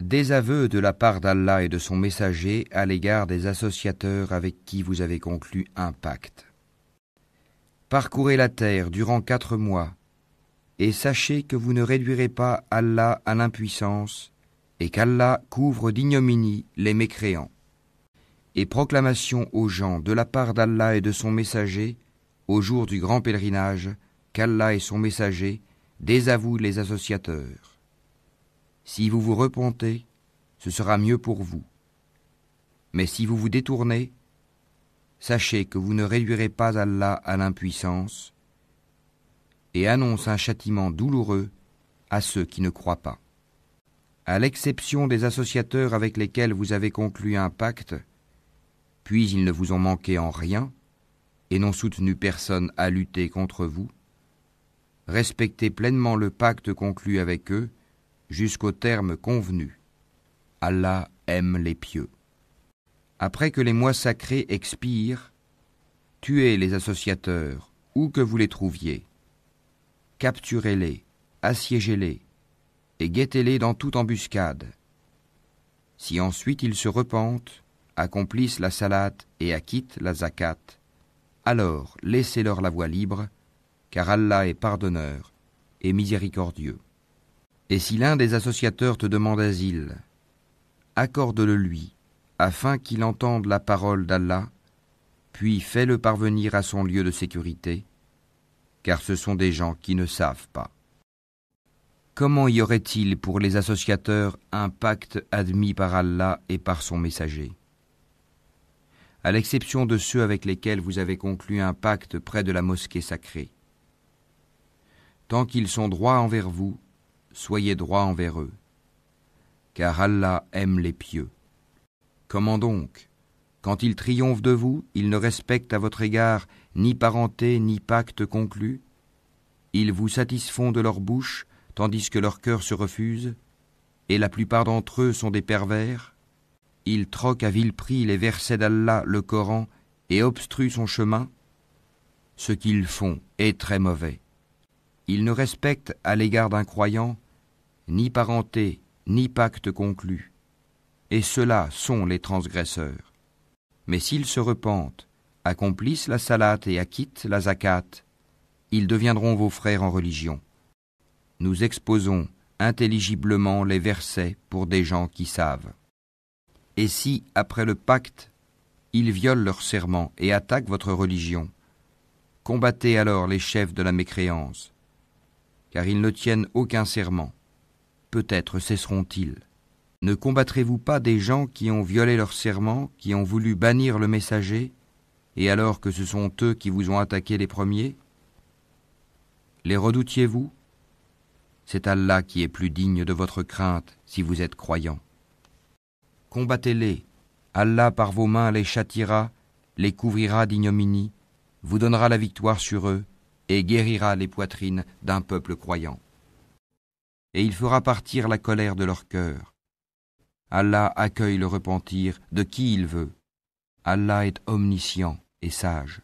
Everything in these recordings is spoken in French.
Désaveu de la part d'Allah et de son messager à l'égard des associateurs avec qui vous avez conclu un pacte. Parcourez la terre durant 4 mois, et sachez que vous ne réduirez pas Allah à l'impuissance, et qu'Allah couvre d'ignominie les mécréants. Et proclamation aux gens de la part d'Allah et de son messager, au jour du grand pèlerinage, qu'Allah et son messager désavouent les associateurs. Si vous vous repentez, ce sera mieux pour vous. Mais si vous vous détournez, sachez que vous ne réduirez pas Allah à l'impuissance, et annonce un châtiment douloureux à ceux qui ne croient pas. À l'exception des associateurs avec lesquels vous avez conclu un pacte, puis ils ne vous ont manqué en rien, et n'ont soutenu personne à lutter contre vous, respectez pleinement le pacte conclu avec eux jusqu'au terme convenu. Allah aime les pieux. Après que les mois sacrés expirent, tuez les associateurs, où que vous les trouviez. Capturez-les, assiégez-les, et guettez-les dans toute embuscade. Si ensuite ils se repentent, accomplissent la salate et acquittent la zakat, alors laissez-leur la voie libre, car Allah est pardonneur et miséricordieux. Et si l'un des associateurs te demande asile, accorde-le lui, afin qu'il entende la parole d'Allah, puis fais-le parvenir à son lieu de sécurité, car ce sont des gens qui ne savent pas. Comment y aurait-il pour les associateurs un pacte admis par Allah et par son messager ? À l'exception de ceux avec lesquels vous avez conclu un pacte près de la mosquée sacrée. Tant qu'ils sont droits envers vous, soyez droits envers eux, car Allah aime les pieux. Comment donc, quand ils triomphent de vous, ils ne respectent à votre égard ni parenté ni pacte conclu? Ils vous satisfont de leur bouche, tandis que leur cœur se refuse, et la plupart d'entre eux sont des pervers. Ils troquent à vil prix les versets d'Allah, le Coran, et obstruent son chemin. Ce qu'ils font est très mauvais. Ils ne respectent à l'égard d'un croyant ni parenté, ni pacte conclu, et ceux-là sont les transgresseurs. Mais s'ils se repentent, accomplissent la salate et acquittent la zakat, ils deviendront vos frères en religion. Nous exposons intelligiblement les versets pour des gens qui savent. Et si, après le pacte, ils violent leur serment et attaquent votre religion, combattez alors les chefs de la mécréance, car ils ne tiennent aucun serment. Peut-être cesseront-ils. Ne combattrez-vous pas des gens qui ont violé leur serment, qui ont voulu bannir le messager, et alors que ce sont eux qui vous ont attaqué les premiers? Les redoutiez-vous? C'est Allah qui est plus digne de votre crainte si vous êtes croyants. Combattez-les, Allah par vos mains les châtiera, les couvrira d'ignominie, vous donnera la victoire sur eux, et guérira les poitrines d'un peuple croyant. Et il fera partir la colère de leur cœur. Allah accueille le repentir de qui il veut. Allah est omniscient et sage.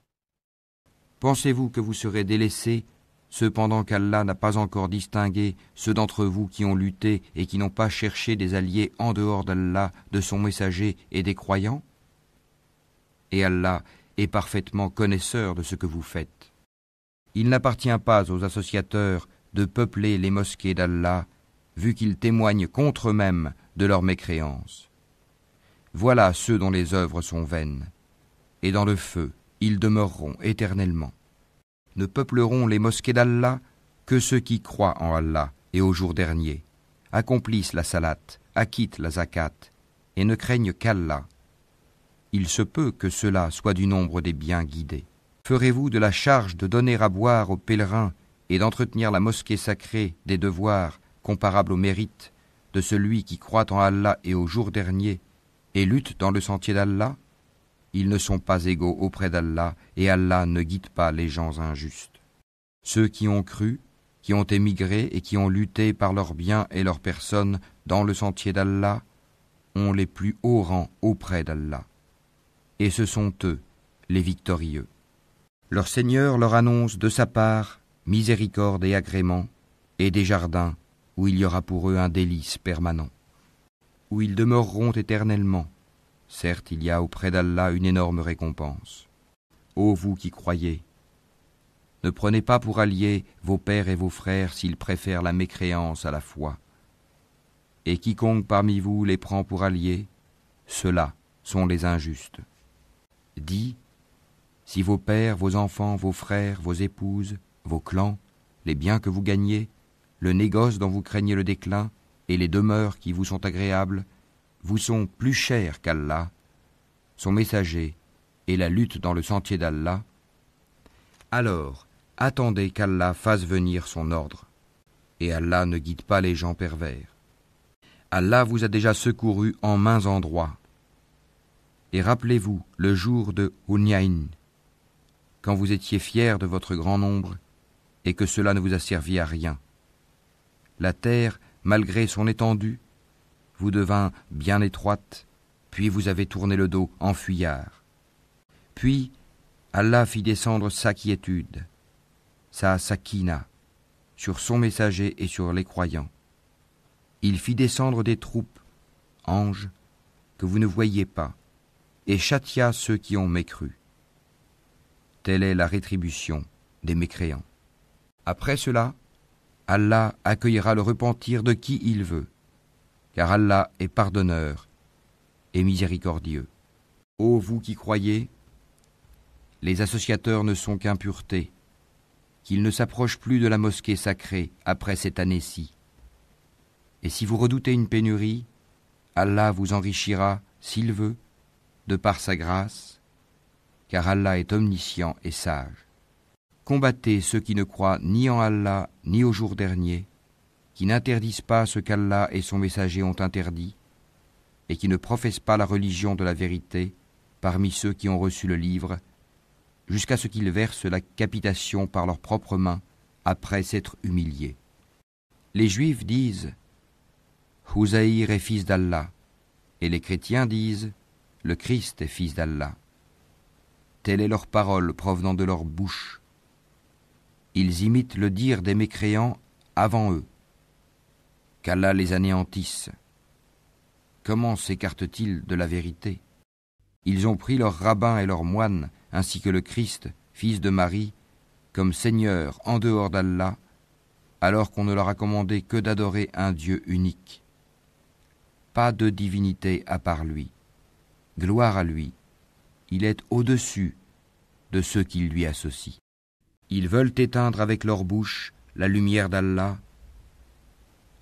Pensez-vous que vous serez délaissés, cependant qu'Allah n'a pas encore distingué ceux d'entre vous qui ont lutté et qui n'ont pas cherché des alliés en dehors d'Allah, de son messager et des croyants? Et Allah est parfaitement connaisseur de ce que vous faites. Il n'appartient pas aux associateurs de peupler les mosquées d'Allah, vu qu'ils témoignent contre eux-mêmes de leur mécréance. Voilà ceux dont les œuvres sont vaines, et dans le feu, ils demeureront éternellement. Ne peupleront les mosquées d'Allah que ceux qui croient en Allah et au jour dernier, accomplissent la salate, acquittent la zakat, et ne craignent qu'Allah. Il se peut que cela soit du nombre des bien guidés. Ferez-vous de la charge de donner à boire aux pèlerins et d'entretenir la mosquée sacrée des devoirs comparables au mérite de celui qui croit en Allah et au jour dernier et lutte dans le sentier d'Allah? Ils ne sont pas égaux auprès d'Allah et Allah ne guide pas les gens injustes. Ceux qui ont cru, qui ont émigré et qui ont lutté par leurs biens et leurs personnes dans le sentier d'Allah ont les plus hauts rangs auprès d'Allah. Et ce sont eux, les victorieux. Leur Seigneur leur annonce de sa part miséricorde et agrément, et des jardins où il y aura pour eux un délice permanent. où ils demeureront éternellement. Certes, il y a auprès d'Allah une énorme récompense. Ô vous qui croyez, ne prenez pas pour alliés vos pères et vos frères s'ils préfèrent la mécréance à la foi. Et quiconque parmi vous les prend pour alliés, ceux-là sont les injustes. Dis, si vos pères, vos enfants, vos frères, vos épouses, vos clans, les biens que vous gagnez, le négoce dont vous craignez le déclin, et les demeures qui vous sont agréables, vous sont plus chers qu'Allah, son messager, et la lutte dans le sentier d'Allah, alors attendez qu'Allah fasse venir son ordre. Et Allah ne guide pas les gens pervers. Allah vous a déjà secouru en maints endroits. Et rappelez-vous le jour de Hunayn, quand vous étiez fiers de votre grand nombre, et que cela ne vous a servi à rien. La terre, malgré son étendue, vous devint bien étroite, puis vous avez tourné le dos en fuyard. Puis Allah fit descendre sa quiétude, sa sakina, sur son messager et sur les croyants. Il fit descendre des troupes, anges, que vous ne voyiez pas, et châtia ceux qui ont mécru. Telle est la rétribution des mécréants. Après cela, Allah accueillera le repentir de qui il veut, car Allah est pardonneur et miséricordieux. Ô vous qui croyez, les associateurs ne sont qu'impureté, qu'ils ne s'approchent plus de la mosquée sacrée après cette année-ci. Et si vous redoutez une pénurie, Allah vous enrichira, s'il veut, de par sa grâce, car Allah est omniscient et sage. Combattez ceux qui ne croient ni en Allah ni au jour dernier, qui n'interdisent pas ce qu'Allah et son messager ont interdit, et qui ne professent pas la religion de la vérité parmi ceux qui ont reçu le livre, jusqu'à ce qu'ils versent la capitation par leurs propres mains après s'être humiliés. Les Juifs disent « Uzaïr est fils d'Allah » et les chrétiens disent « Le Christ est fils d'Allah ». Telle est leur parole provenant de leur bouche. Ils imitent le dire des mécréants avant eux. Qu'Allah les anéantisse. Comment s'écartent-ils de la vérité ? Ils ont pris leurs rabbins et leurs moines, ainsi que le Christ, fils de Marie, comme Seigneur en dehors d'Allah, alors qu'on ne leur a commandé que d'adorer un Dieu unique. Pas de divinité à part lui. Gloire à lui. Il est au-dessus de ceux qui lui associent. Ils veulent éteindre avec leur bouche la lumière d'Allah,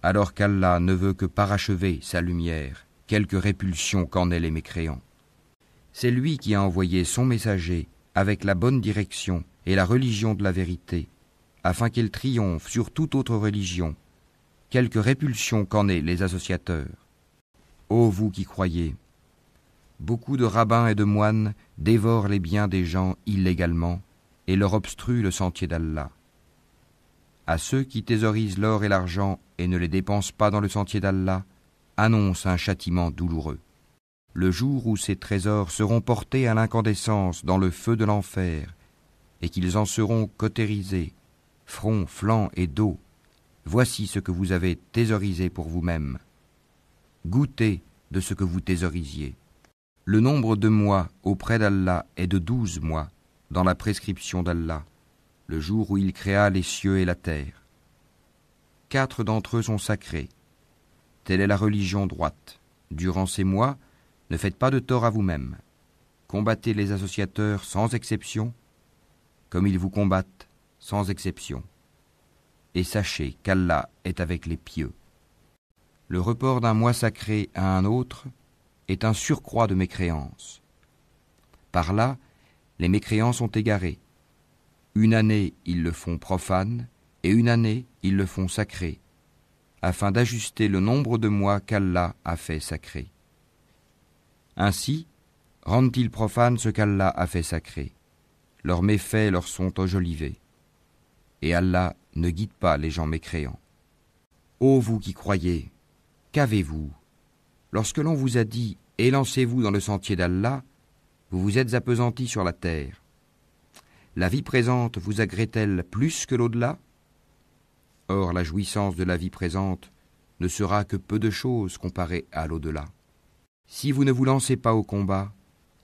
alors qu'Allah ne veut que parachever sa lumière, quelque répulsion qu'en aient les mécréants. C'est lui qui a envoyé son messager avec la bonne direction et la religion de la vérité, afin qu'elle triomphe sur toute autre religion, quelque répulsion qu'en aient les associateurs. Ô vous qui croyez, beaucoup de rabbins et de moines dévorent les biens des gens illégalement et leur obstruent le sentier d'Allah. À ceux qui thésaurisent l'or et l'argent et ne les dépensent pas dans le sentier d'Allah, annonce un châtiment douloureux. Le jour où ces trésors seront portés à l'incandescence dans le feu de l'enfer, et qu'ils en seront cautérisés, front, flanc et dos, voici ce que vous avez thésaurisé pour vous-même. Goûtez de ce que vous thésaurisiez. Le nombre de mois auprès d'Allah est de 12 mois, dans la prescription d'Allah, le jour où il créa les cieux et la terre. 4 d'entre eux sont sacrés. Telle est la religion droite. Durant ces mois, ne faites pas de tort à vous-même. Combattez les associateurs sans exception, comme ils vous combattent sans exception. Et sachez qu'Allah est avec les pieux. Le report d'un mois sacré à un autre est un surcroît de mécréance. Par là, les mécréants sont égarés. Une année, ils le font profane, et une année, ils le font sacré, afin d'ajuster le nombre de mois qu'Allah a fait sacré. Ainsi, rendent-ils profane ce qu'Allah a fait sacré. Leurs méfaits leur sont enjolivés. Et Allah ne guide pas les gens mécréants. Ô vous qui croyez, qu'avez-vous ? Lorsque l'on vous a dit « Élancez-vous dans le sentier d'Allah », vous vous êtes appesantis sur la terre. La vie présente vous agrée-t-elle plus que l'au-delà ? Or, la jouissance de la vie présente ne sera que peu de choses comparé à l'au-delà. Si vous ne vous lancez pas au combat,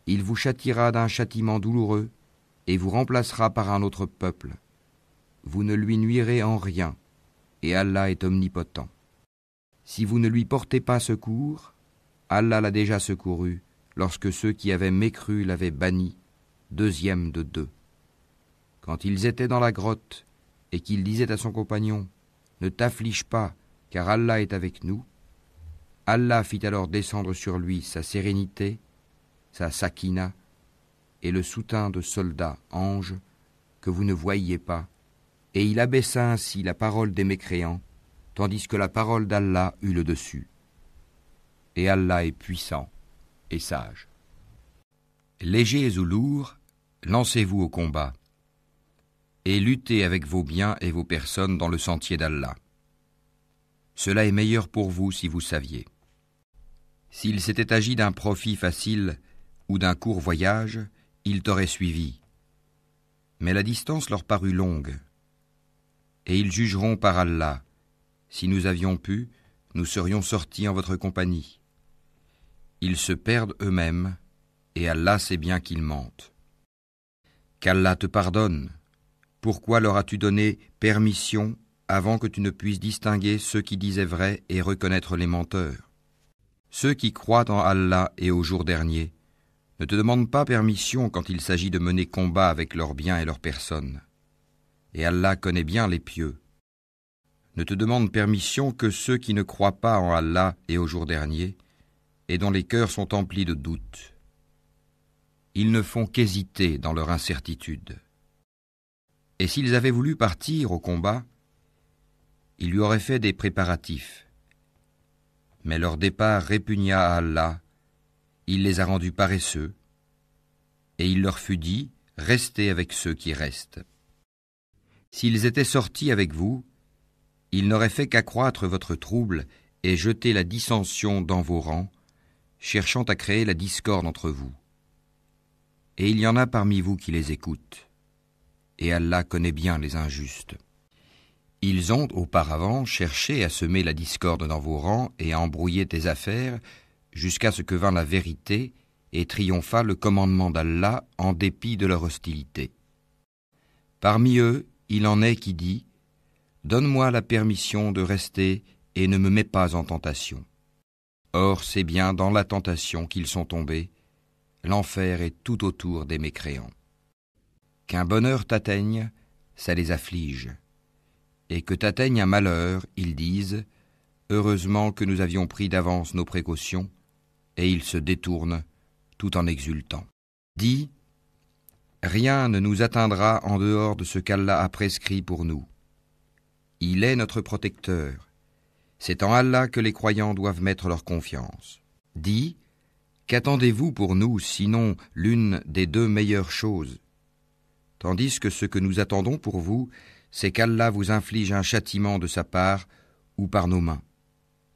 il vous châtiera d'un châtiment douloureux et vous remplacera par un autre peuple. Vous ne lui nuirez en rien, et Allah est omnipotent. Si vous ne lui portez pas secours, Allah l'a déjà secouru lorsque ceux qui avaient mécru l'avaient banni, deuxième de deux. Quand ils étaient dans la grotte et qu'il disait à son compagnon « Ne t'afflige pas, car Allah est avec nous », Allah fit alors descendre sur lui sa sérénité, sa sakina et le soutien de soldats, anges, que vous ne voyiez pas, et il abaissa ainsi la parole des mécréants, tandis que la parole d'Allah eut le dessus. Et Allah est puissant et sage. Légers ou lourds, lancez-vous au combat, et luttez avec vos biens et vos personnes dans le sentier d'Allah. Cela est meilleur pour vous si vous saviez. S'il s'était agi d'un profit facile ou d'un court voyage, ils t'auraient suivi. Mais la distance leur parut longue. Et ils jugeront par Allah. Si nous avions pu, nous serions sortis en votre compagnie. Ils se perdent eux-mêmes, et Allah sait bien qu'ils mentent. Qu'Allah te pardonne. Pourquoi leur as-tu donné permission avant que tu ne puisses distinguer ceux qui disaient vrai et reconnaître les menteurs? Ceux qui croient en Allah et au jour dernier ne te demandent pas permission quand il s'agit de mener combat avec leurs biens et leurs personnes. Et Allah connaît bien les pieux. Ne te demandent permission que ceux qui ne croient pas en Allah et au jour dernier et dont les cœurs sont emplis de doutes. Ils ne font qu'hésiter dans leur incertitude. Et s'ils avaient voulu partir au combat, ils lui auraient fait des préparatifs. Mais leur départ répugna à Allah, il les a rendus paresseux, et il leur fut dit, restez avec ceux qui restent. S'ils étaient sortis avec vous, ils n'auraient fait qu'accroître votre trouble et jeter la dissension dans vos rangs, cherchant à créer la discorde entre vous. Et il y en a parmi vous qui les écoutent, et Allah connaît bien les injustes. Ils ont auparavant cherché à semer la discorde dans vos rangs et à embrouiller tes affaires, jusqu'à ce que vint la vérité et triompha le commandement d'Allah en dépit de leur hostilité. Parmi eux, il en est qui dit « Donne-moi la permission de rester et ne me mets pas en tentation. » Or, c'est bien dans la tentation qu'ils sont tombés, l'enfer est tout autour des mécréants. Qu'un bonheur t'atteigne, ça les afflige. Et que t'atteigne un malheur, ils disent « Heureusement que nous avions pris d'avance nos précautions », et ils se détournent tout en exultant. Dis, rien ne nous atteindra en dehors de ce qu'Allah a prescrit pour nous. Il est notre protecteur. C'est en Allah que les croyants doivent mettre leur confiance. Dis, qu'attendez-vous pour nous, sinon l'une des deux meilleures choses? Tandis que ce que nous attendons pour vous, c'est qu'Allah vous inflige un châtiment de sa part ou par nos mains.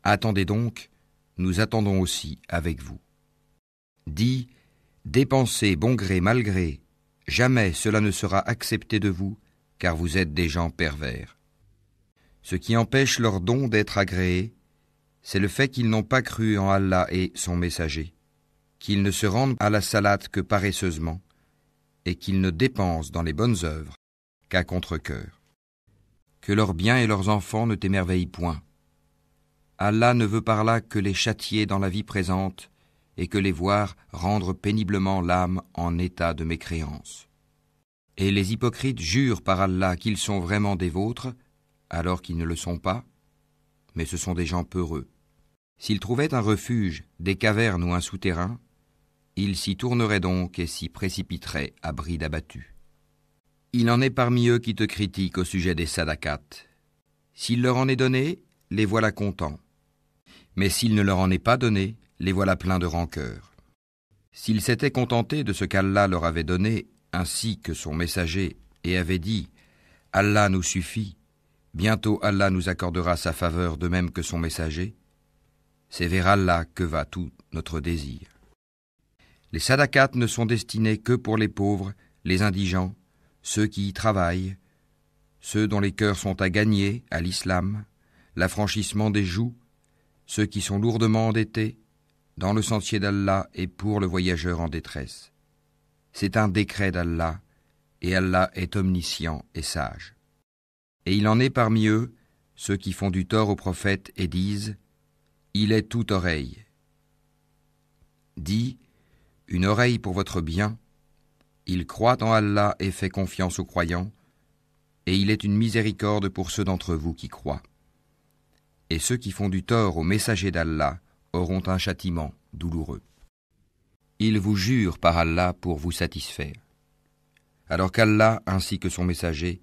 Attendez donc, nous attendons aussi avec vous. Dis, dépensez bon gré mal gré, jamais cela ne sera accepté de vous, car vous êtes des gens pervers. Ce qui empêche leur don d'être agréé, c'est le fait qu'ils n'ont pas cru en Allah et son messager, qu'ils ne se rendent à la salate que paresseusement, et qu'ils ne dépensent dans les bonnes œuvres qu'à contre-cœur. Que leurs biens et leurs enfants ne t'émerveillent point. Allah ne veut par là que les châtier dans la vie présente et que les voir rendre péniblement l'âme en état de mécréance. Et les hypocrites jurent par Allah qu'ils sont vraiment des vôtres, alors qu'ils ne le sont pas, mais ce sont des gens peureux. S'ils trouvaient un refuge, des cavernes ou un souterrain, ils s'y tourneraient donc et s'y précipiteraient à bride abattue. Il en est parmi eux qui te critiquent au sujet des sadaqat. S'il leur en est donné, les voilà contents. Mais s'il ne leur en est pas donné, les voilà pleins de rancœur. S'ils s'étaient contentés de ce qu'Allah leur avait donné, ainsi que son messager, et avaient dit « Allah nous suffit, bientôt Allah nous accordera sa faveur de même que son messager », c'est vers Allah que va tout notre désir. Les sadaqat ne sont destinés que pour les pauvres, les indigents, ceux qui y travaillent, ceux dont les cœurs sont à gagner à l'islam, l'affranchissement des joues ceux qui sont lourdement endettés, dans le sentier d'Allah et pour le voyageur en détresse. C'est un décret d'Allah, et Allah est omniscient et sage. Et il en est parmi eux ceux qui font du tort au prophète et disent « Il est toute oreille ». Dis « Une oreille pour votre bien ». Il croit en Allah et fait confiance aux croyants, et il est une miséricorde pour ceux d'entre vous qui croient. Et ceux qui font du tort aux messagers d'Allah auront un châtiment douloureux. Ils vous jurent par Allah pour vous satisfaire, alors qu'Allah ainsi que son messager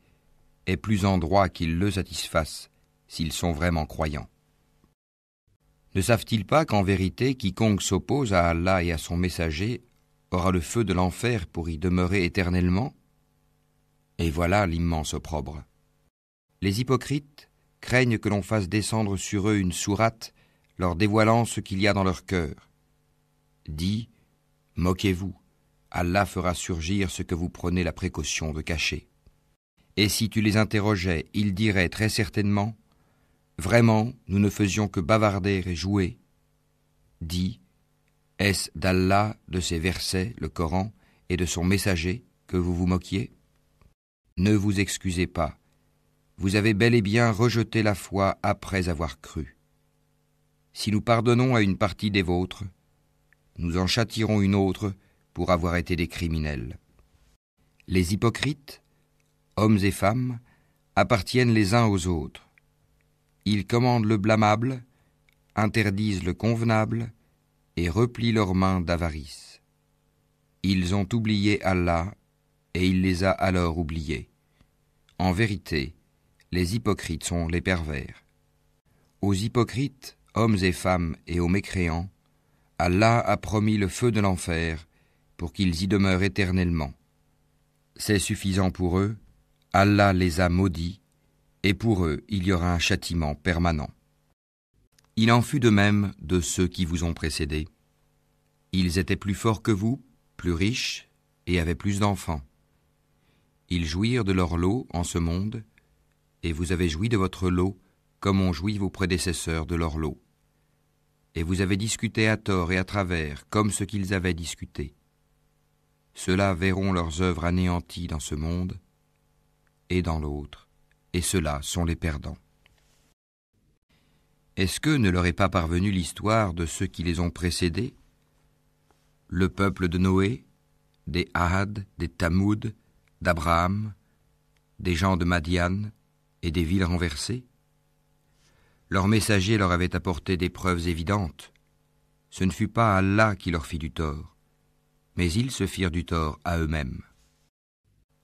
est plus en droit qu'ils le satisfassent s'ils sont vraiment croyants. Ne savent-ils pas qu'en vérité quiconque s'oppose à Allah et à son messager aura le feu de l'enfer pour y demeurer éternellement? Et voilà l'immense opprobre. Les hypocrites craignent que l'on fasse descendre sur eux une sourate leur dévoilant ce qu'il y a dans leur cœur. Dis, moquez-vous, Allah fera surgir ce que vous prenez la précaution de cacher. Et si tu les interrogeais, ils diraient très certainement, vraiment, nous ne faisions que bavarder et jouer. Dis, est-ce d'Allah, de ses versets, le Coran, et de son messager, que vous vous moquiez? Ne vous excusez pas, vous avez bel et bien rejeté la foi après avoir cru. Si nous pardonnons à une partie des vôtres, nous en châtierons une autre pour avoir été des criminels. Les hypocrites, hommes et femmes, appartiennent les uns aux autres. Ils commandent le blâmable, interdisent le convenable et replient leurs mains d'avarice. Ils ont oublié Allah et il les a alors oubliés. En vérité, les hypocrites sont les pervers. Aux hypocrites, hommes et femmes, et aux mécréants, Allah a promis le feu de l'enfer pour qu'ils y demeurent éternellement. C'est suffisant pour eux, Allah les a maudits, et pour eux il y aura un châtiment permanent. Il en fut de même de ceux qui vous ont précédés. Ils étaient plus forts que vous, plus riches, et avaient plus d'enfants. Ils jouirent de leur lot en ce monde, et vous avez joui de votre lot comme ont joui vos prédécesseurs de leur lot. Et vous avez discuté à tort et à travers comme ce qu'ils avaient discuté. Ceux-là verront leurs œuvres anéanties dans ce monde et dans l'autre, et ceux-là sont les perdants. Est-ce que ne leur est pas parvenue l'histoire de ceux qui les ont précédés? Le peuple de Noé, des Ahad, des Tamoud, d'Abraham, des gens de Madian et des villes renversées? Leurs messagers leur avaient apporté des preuves évidentes. Ce ne fut pas Allah qui leur fit du tort, mais ils se firent du tort à eux-mêmes.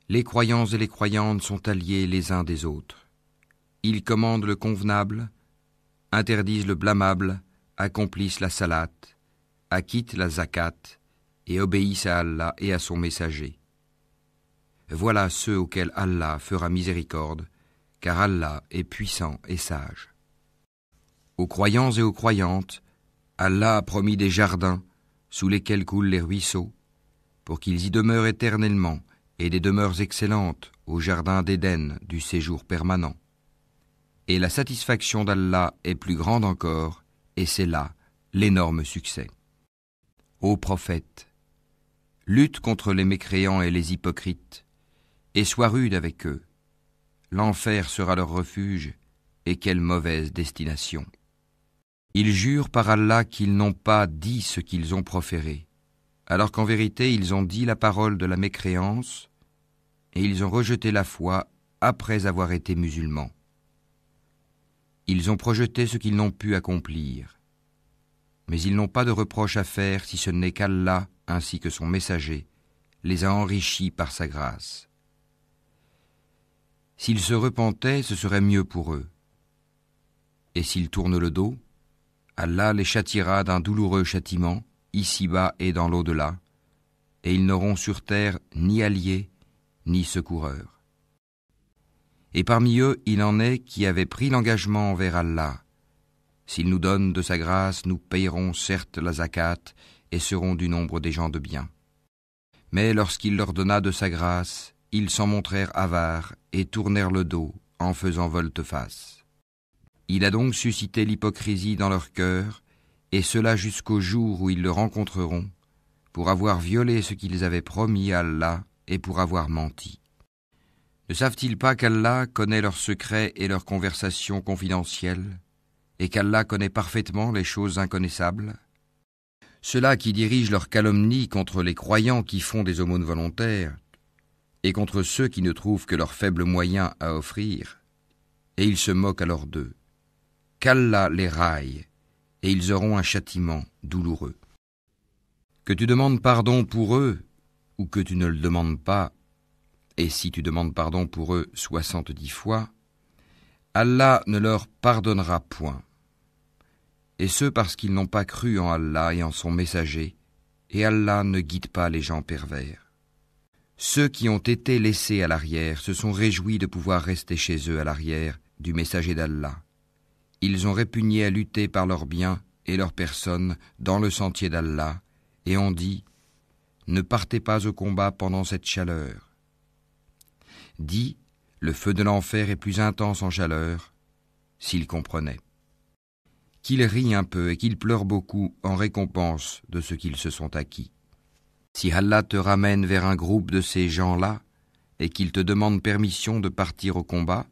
Les croyants et les croyantes sont alliés les uns des autres. Ils commandent le convenable, interdisent le blâmable, accomplissent la salate, acquittent la zakat et obéissent à Allah et à son messager. Voilà ceux auxquels Allah fera miséricorde, car Allah est puissant et sage. Aux croyants et aux croyantes, Allah a promis des jardins sous lesquels coulent les ruisseaux, pour qu'ils y demeurent éternellement, et des demeures excellentes au jardin d'Éden du séjour permanent. Et la satisfaction d'Allah est plus grande encore, et c'est là l'énorme succès. Ô prophète, lutte contre les mécréants et les hypocrites, et sois rude avec eux. L'enfer sera leur refuge, et quelle mauvaise destination. Ils jurent par Allah qu'ils n'ont pas dit ce qu'ils ont proféré, alors qu'en vérité ils ont dit la parole de la mécréance, et ils ont rejeté la foi après avoir été musulmans. Ils ont projeté ce qu'ils n'ont pu accomplir, mais ils n'ont pas de reproche à faire si ce n'est qu'Allah, ainsi que son messager, les a enrichis par sa grâce. S'ils se repentaient, ce serait mieux pour eux. Et s'ils tournent le dos, Allah les châtiera d'un douloureux châtiment, ici-bas et dans l'au-delà, et ils n'auront sur terre ni alliés, ni secoureurs. Et parmi eux, il en est qui avaient pris l'engagement envers Allah. S'il nous donne de sa grâce, nous payerons certes la zakat et serons du nombre des gens de bien. Mais lorsqu'il leur donna de sa grâce, ils s'en montrèrent avares et tournèrent le dos en faisant volte-face. Il a donc suscité l'hypocrisie dans leur cœur, et cela jusqu'au jour où ils le rencontreront, pour avoir violé ce qu'ils avaient promis à Allah et pour avoir menti. Ne savent-ils pas qu'Allah connaît leurs secrets et leurs conversations confidentielles, et qu'Allah connaît parfaitement les choses inconnaissables? Ceux-là qui dirigent leur calomnie contre les croyants qui font des aumônes volontaires, et contre ceux qui ne trouvent que leurs faibles moyens à offrir, et ils se moquent alors d'eux. Qu'Allah les raille, et ils auront un châtiment douloureux. Que tu demandes pardon pour eux, ou que tu ne le demandes pas, et si tu demandes pardon pour eux 70 fois, Allah ne leur pardonnera point. Et ce parce qu'ils n'ont pas cru en Allah et en son messager, et Allah ne guide pas les gens pervers. Ceux qui ont été laissés à l'arrière se sont réjouis de pouvoir rester chez eux à l'arrière du messager d'Allah. Ils ont répugné à lutter par leurs biens et leurs personnes dans le sentier d'Allah, et ont dit « Ne partez pas au combat pendant cette chaleur. » Dis « Le feu de l'enfer est plus intense en chaleur, s'ils comprenaient. » Qu'ils rient un peu et qu'ils pleurent beaucoup en récompense de ce qu'ils se sont acquis. Si Allah te ramène vers un groupe de ces gens-là, et qu'ils te demandent permission de partir au combat,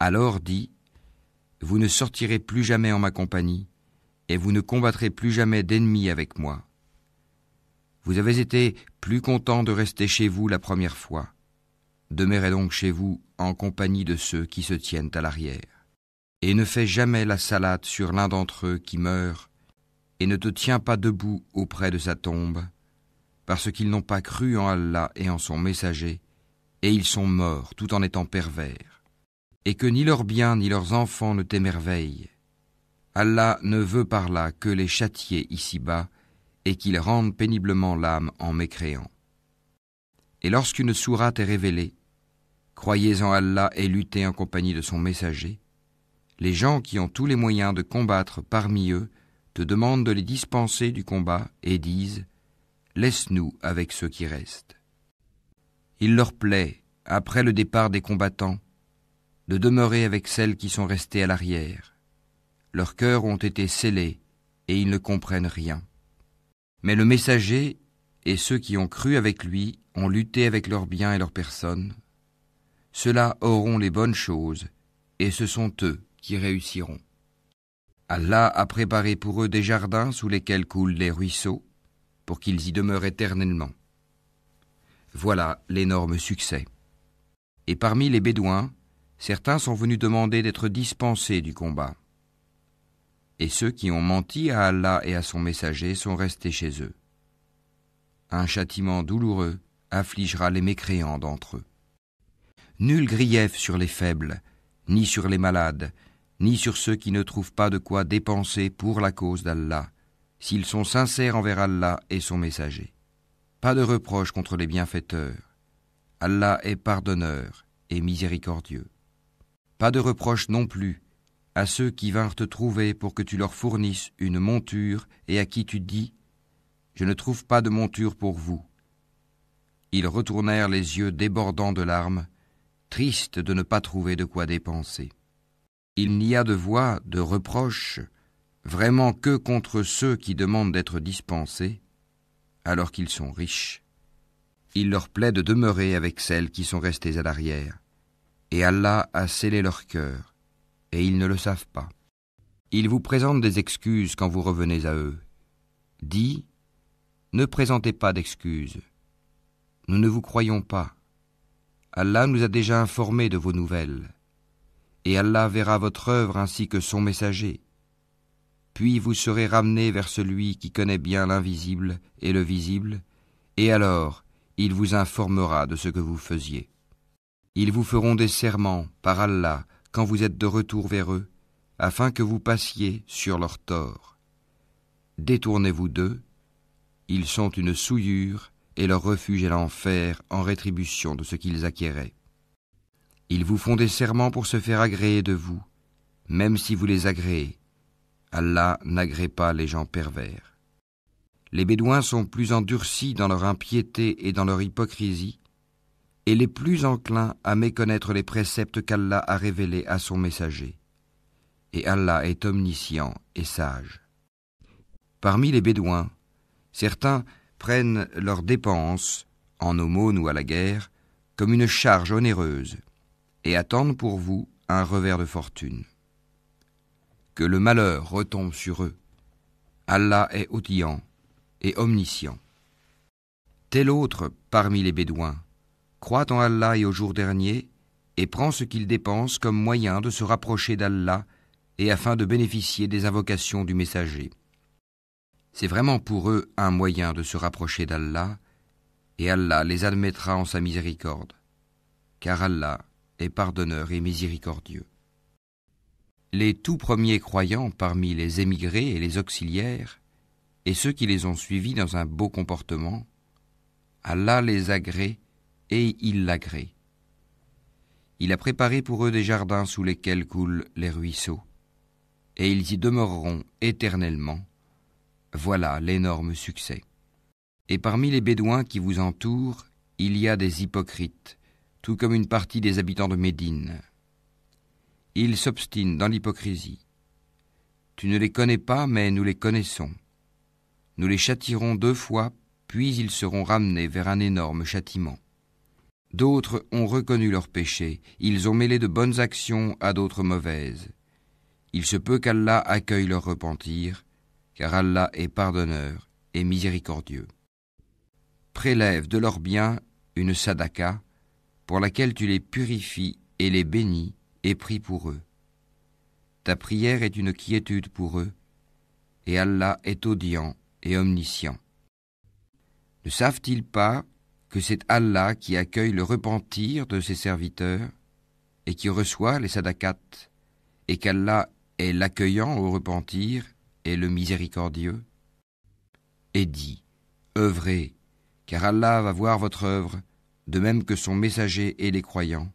alors dis « Vous ne sortirez plus jamais en ma compagnie, et vous ne combattrez plus jamais d'ennemis avec moi. Vous avez été plus content de rester chez vous la première fois. Demeurez donc chez vous en compagnie de ceux qui se tiennent à l'arrière. Et ne fais jamais la salade sur l'un d'entre eux qui meurt, et ne te tiens pas debout auprès de sa tombe, parce qu'ils n'ont pas cru en Allah et en son messager, et ils sont morts tout en étant pervers. Et que ni leurs biens ni leurs enfants ne t'émerveillent. Allah ne veut par là que les châtier ici-bas, et qu'ils rendent péniblement l'âme en mécréant. Et lorsqu'une sourate est révélée, croyez en Allah et luttez en compagnie de son messager, les gens qui ont tous les moyens de combattre parmi eux te demandent de les dispenser du combat et disent « Laisse-nous avec ceux qui restent. » Il leur plaît, après le départ des combattants, de demeurer avec celles qui sont restées à l'arrière. Leurs cœurs ont été scellés et ils ne comprennent rien. Mais le messager et ceux qui ont cru avec lui ont lutté avec leurs biens et leurs personnes. Ceux-là auront les bonnes choses et ce sont eux qui réussiront. Allah a préparé pour eux des jardins sous lesquels coulent les ruisseaux pour qu'ils y demeurent éternellement. Voilà l'énorme succès. Et parmi les Bédouins, certains sont venus demander d'être dispensés du combat. Et ceux qui ont menti à Allah et à son messager sont restés chez eux. Un châtiment douloureux affligera les mécréants d'entre eux. Nul grief sur les faibles, ni sur les malades, ni sur ceux qui ne trouvent pas de quoi dépenser pour la cause d'Allah, s'ils sont sincères envers Allah et son messager. Pas de reproche contre les bienfaiteurs. Allah est pardonneur et miséricordieux. Pas de reproche non plus à ceux qui vinrent te trouver pour que tu leur fournisses une monture et à qui tu dis « Je ne trouve pas de monture pour vous ». Ils retournèrent les yeux débordants de larmes, tristes de ne pas trouver de quoi dépenser. Il n'y a de voix, de reproche, vraiment que contre ceux qui demandent d'être dispensés, alors qu'ils sont riches. Il leur plaît de demeurer avec celles qui sont restées à l'arrière, et Allah a scellé leur cœur, et ils ne le savent pas. Ils vous présentent des excuses quand vous revenez à eux. Dis, ne présentez pas d'excuses. Nous ne vous croyons pas. Allah nous a déjà informés de vos nouvelles. Et Allah verra votre œuvre ainsi que son messager. Puis vous serez ramenés vers celui qui connaît bien l'invisible et le visible, et alors il vous informera de ce que vous faisiez. Ils vous feront des serments par Allah quand vous êtes de retour vers eux, afin que vous passiez sur leurs torts. Détournez-vous d'eux, ils sont une souillure, et leur refuge est l'enfer en rétribution de ce qu'ils acquéraient. Ils vous font des serments pour se faire agréer de vous, même si vous les agréez. Allah n'agrée pas les gens pervers. Les Bédouins sont plus endurcis dans leur impiété et dans leur hypocrisie, et les plus enclins à méconnaître les préceptes qu'Allah a révélés à son messager. et Allah est omniscient et sage. Parmi les Bédouins, certains prennent leurs dépenses, en aumône ou à la guerre, comme une charge onéreuse, et attendent pour vous un revers de fortune. Que le malheur retombe sur eux. Allah est audient et omniscient. Tel autre, parmi les Bédouins, croit en Allah et au jour dernier, et prend ce qu'il dépense comme moyen de se rapprocher d'Allah et afin de bénéficier des invocations du messager. C'est vraiment pour eux un moyen de se rapprocher d'Allah, et Allah les admettra en sa miséricorde, car Allah est pardonneur et miséricordieux. Les tout premiers croyants parmi les émigrés et les auxiliaires, et ceux qui les ont suivis dans un beau comportement, Allah les agrée et il l'agrée. Il a préparé pour eux des jardins sous lesquels coulent les ruisseaux, et ils y demeureront éternellement. Voilà l'énorme succès. Et parmi les Bédouins qui vous entourent, il y a des hypocrites, tout comme une partie des habitants de Médine. Ils s'obstinent dans l'hypocrisie. Tu ne les connais pas, mais nous les connaissons. Nous les châtierons 2 fois, puis ils seront ramenés vers un énorme châtiment. D'autres ont reconnu leurs péchés, ils ont mêlé de bonnes actions à d'autres mauvaises. Il se peut qu'Allah accueille leur repentir, car Allah est pardonneur et miséricordieux. Prélève de leurs biens une sadaka, pour laquelle tu les purifies et les bénis, et prie pour eux. Ta prière est une quiétude pour eux, et Allah est audient et omniscient. Ne savent-ils pas que c'est Allah qui accueille le repentir de ses serviteurs et qui reçoit les sadakats, et qu'Allah est l'accueillant au repentir et le miséricordieux? Et dit, œuvrez, car Allah va voir votre œuvre, de même que son messager et les croyants,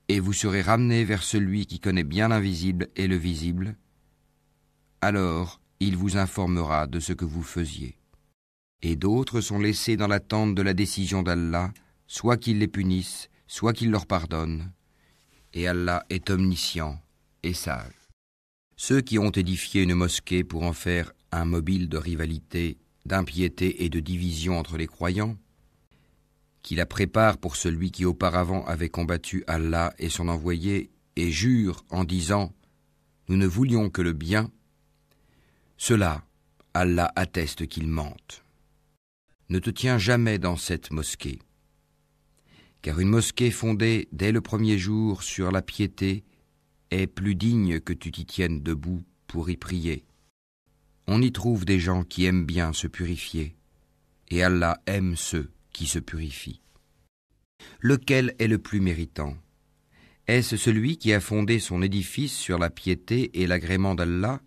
et vous serez ramenés vers celui qui connaît bien l'invisible et le visible, alors il vous informera de ce que vous faisiez. Et d'autres sont laissés dans l'attente de la décision d'Allah, soit qu'il les punisse, soit qu'il leur pardonne, et Allah est omniscient et sage. Ceux qui ont édifié une mosquée pour en faire un mobile de rivalité, d'impiété et de division entre les croyants, qui la préparent pour celui qui auparavant avait combattu Allah et son envoyé, et jure en disant « Nous ne voulions que le bien », ceux-là, Allah atteste qu'ils mentent. Ne te tiens jamais dans cette mosquée, car une mosquée fondée dès le premier jour sur la piété est plus digne que tu t'y tiennes debout pour y prier. On y trouve des gens qui aiment bien se purifier, et Allah aime ceux qui se purifient. Lequel est le plus méritant? Est-ce celui qui a fondé son édifice sur la piété et l'agrément d'Allah,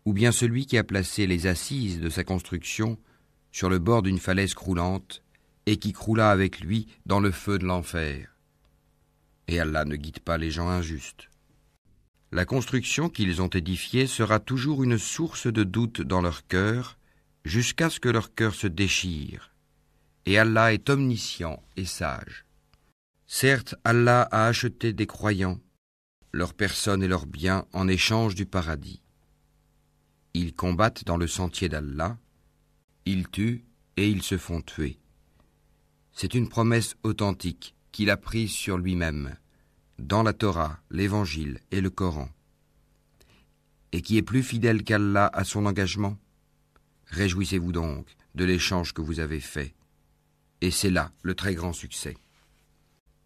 ou bien celui qui a placé les assises de sa construction sur le bord d'une falaise croulante, et qui croula avec lui dans le feu de l'enfer? Et Allah ne guide pas les gens injustes. La construction qu'ils ont édifiée sera toujours une source de doute dans leur cœur, jusqu'à ce que leur cœur se déchire. Et Allah est omniscient et sage. Certes, Allah a acheté des croyants, leurs personnes et leurs biens en échange du paradis. Ils combattent dans le sentier d'Allah, ils tuent et ils se font tuer. C'est une promesse authentique qu'il a prise sur lui-même, dans la Torah, l'Évangile et le Coran. Et qui est plus fidèle qu'Allah à son engagement? Réjouissez-vous donc de l'échange que vous avez fait. Et c'est là le très grand succès.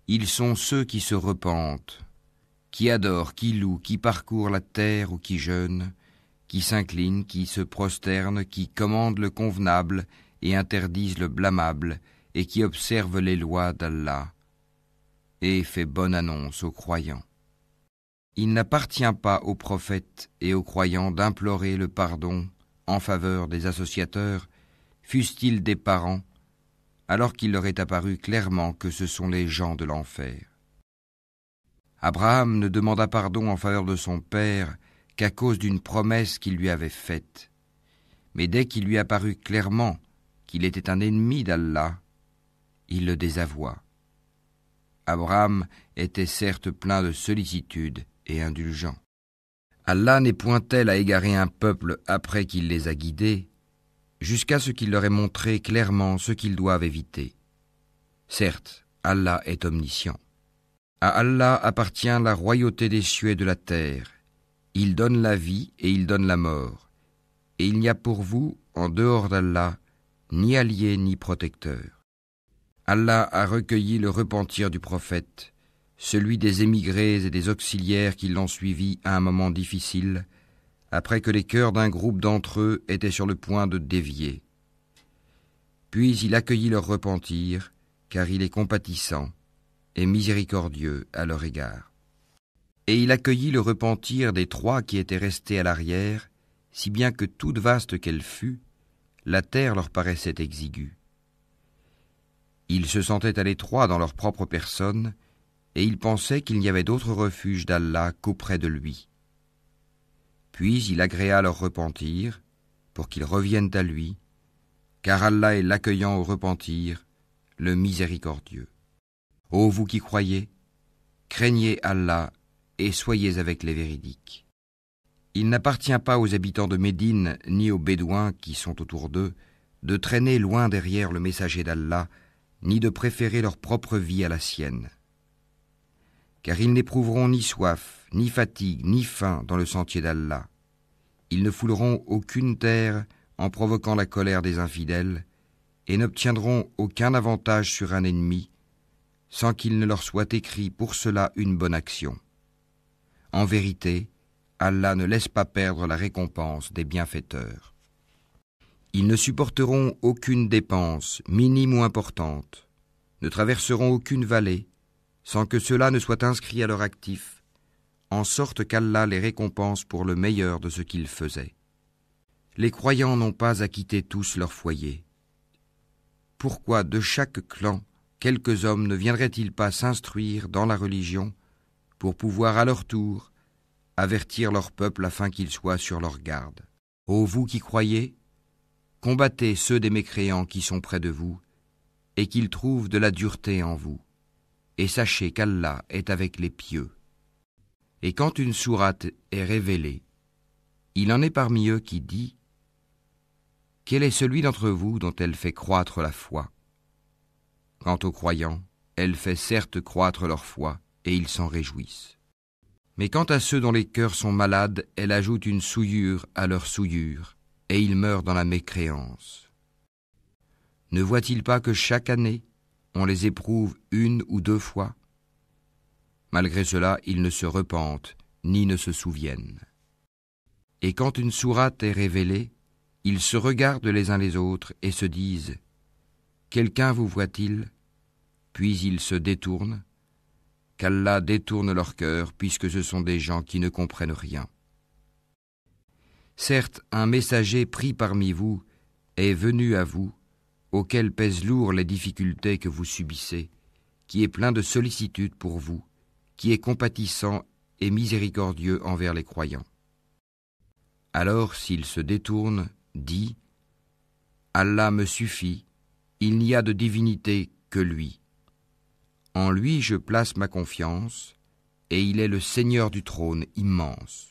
Ils sont ceux qui se repentent, qui adorent, qui louent, qui parcourent la terre ou qui jeûnent, qui s'inclinent, qui se prosternent, qui commandent le convenable et interdisent le blâmable, et qui observent les lois d'Allah, et fait bonne annonce aux croyants. Il n'appartient pas aux prophètes et aux croyants d'implorer le pardon en faveur des associateurs, fussent-ils des parents, alors qu'il leur est apparu clairement que ce sont les gens de l'enfer. Abraham ne demanda pardon en faveur de son père qu'à cause d'une promesse qu'il lui avait faite. Mais dès qu'il lui apparut clairement qu'il était un ennemi d'Allah, il le désavoua. Abraham était certes plein de sollicitude et indulgent. Allah n'est point tel à égarer un peuple après qu'il les a guidés, jusqu'à ce qu'il leur ait montré clairement ce qu'ils doivent éviter. Certes, Allah est omniscient. À Allah appartient la royauté des cieux et de la terre. Il donne la vie et il donne la mort. Et il n'y a pour vous, en dehors d'Allah, ni allié ni protecteur. Allah a recueilli le repentir du prophète, celui des émigrés et des auxiliaires qui l'ont suivi à un moment difficile, après que les cœurs d'un groupe d'entre eux étaient sur le point de dévier. Puis il accueillit leur repentir, car il est compatissant et miséricordieux à leur égard. Et il accueillit le repentir des 3 qui étaient restés à l'arrière, si bien que toute vaste qu'elle fût, la terre leur paraissait exiguë. Ils se sentaient à l'étroit dans leur propre personne, et ils pensaient qu'il n'y avait d'autre refuge d'Allah qu'auprès de lui. Puis il agréa leur repentir, pour qu'ils reviennent à lui, car Allah est l'accueillant au repentir, le miséricordieux. Ô vous qui croyez, craignez Allah et soyez avec les véridiques. Il n'appartient pas aux habitants de Médine ni aux Bédouins qui sont autour d'eux de traîner loin derrière le messager d'Allah, ni de préférer leur propre vie à la sienne. Car ils n'éprouveront ni soif, ni fatigue, ni faim dans le sentier d'Allah. Ils ne fouleront aucune terre en provoquant la colère des infidèles et n'obtiendront aucun avantage sur un ennemi sans qu'il ne leur soit écrit pour cela une bonne action. En vérité, Allah ne laisse pas perdre la récompense des bienfaiteurs. Ils ne supporteront aucune dépense, minime ou importante, ne traverseront aucune vallée, sans que cela ne soit inscrit à leur actif, en sorte qu'Allah les récompense pour le meilleur de ce qu'ils faisaient. Les croyants n'ont pas à quitter tous leur foyer. Pourquoi de chaque clan, quelques hommes ne viendraient-ils pas s'instruire dans la religion pour pouvoir à leur tour avertir leur peuple afin qu'ils soient sur leur garde? Ô vous qui croyez, combattez ceux des mécréants qui sont près de vous et qu'ils trouvent de la dureté en vous. Et sachez qu'Allah est avec les pieux. Et quand une sourate est révélée, il en est parmi eux qui dit « Quel est celui d'entre vous dont elle fait croître la foi ?» Quant aux croyants, elle fait certes croître leur foi, et ils s'en réjouissent. Mais quant à ceux dont les cœurs sont malades, elle ajoute une souillure à leur souillure, et ils meurent dans la mécréance. Ne voient-ils pas que chaque année, on les éprouve 1 ou 2 fois? Malgré cela, ils ne se repentent, ni ne se souviennent. Et quand une sourate est révélée, ils se regardent les uns les autres et se disent « Quelqu'un vous voit-il ?» Puis ils se détournent, qu'Allah détourne leur cœur, puisque ce sont des gens qui ne comprennent rien. Certes, un messager pris parmi vous est venu à vous, auquel pèsent lourd les difficultés que vous subissez, qui est plein de sollicitude pour vous, qui est compatissant et miséricordieux envers les croyants. Alors, s'il se détourne, dit « Allah me suffit, il n'y a de divinité que lui. En lui je place ma confiance, et il est le Seigneur du trône immense. »